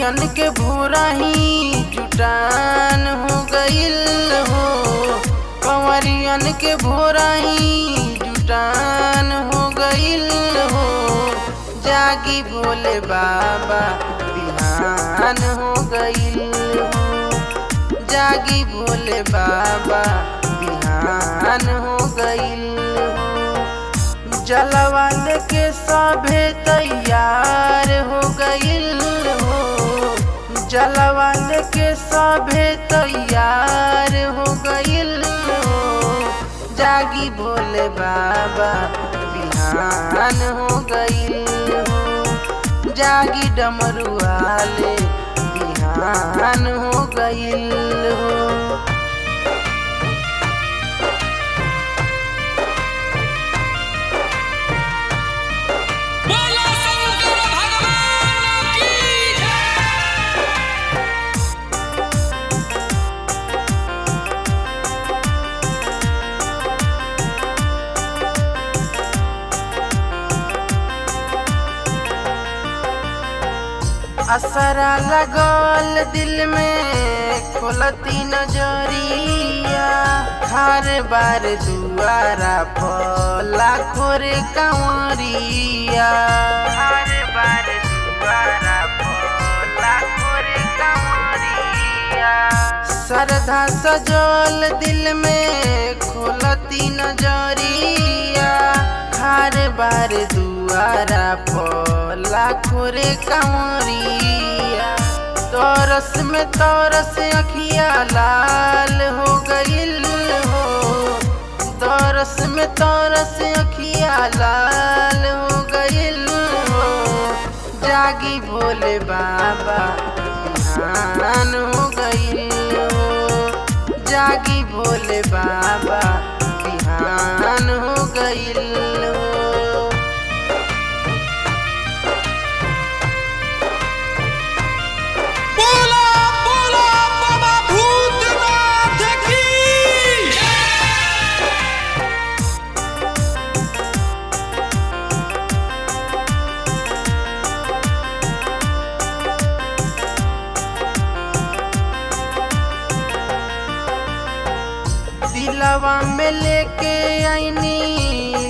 कंवरियन के भोरा ही जुटान हो गइल हो। कंवरियन के भोरा ही जुटान हो गइल हो। जागी भोले बाबा बिहान हो गइल हो। जागी भोले बाबा बिहान हो गइल हो। जलवा लेके सभे तैयार हो गइल हो। जलवा लेके सभे तैयार हो गइल हो। जागी भोले बाबा बिहान हो गइल हो। जागी डमरू वाले बिहान हो गइल हो। असरा लगल दिल में खोलती नजरिया। हर बार दुआरा पर लाखों रे कंवरिया। हर बार दुआरा पर लाखों रे कंवरिया। श्रद्धा सजल दिल में खोलती नजरिया। हर बार दुआरा पर लाखों रे कंवरिया। तरस में तरस अखिया लाल हो गइल हो। तरस में तरस अखिया लाल हो गइल हो। जागी भोले बाबा बिहान हो गइल हो। जागी भोले बाबा बिहान हो गइल हो। दिलवा में लेके आईनी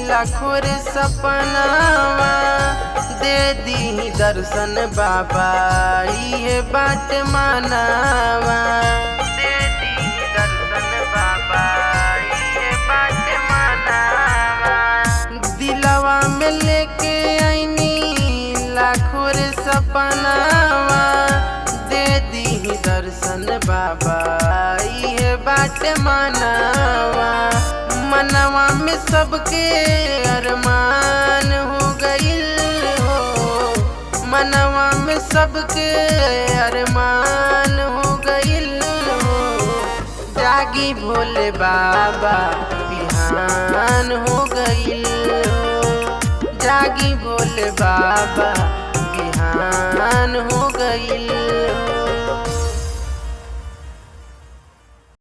लाखों रे सपनावा। दे दी दर्शन बाबा ये बाट मानावा। दे दी दर्शन बाबा ये बाट मानावा। दिलवा में लेके आईनी लाखों रे सपनावा। दे दी दर्शन बाबा ये बाट मानावा। मनवा में सबके अरमान हो गइल हो। मनवा में सबके अरमान हो गइल हो। जागी भोले बाबा बिहान हो गइल हो। जागी भोले बाबा बिहान हो गइल हो।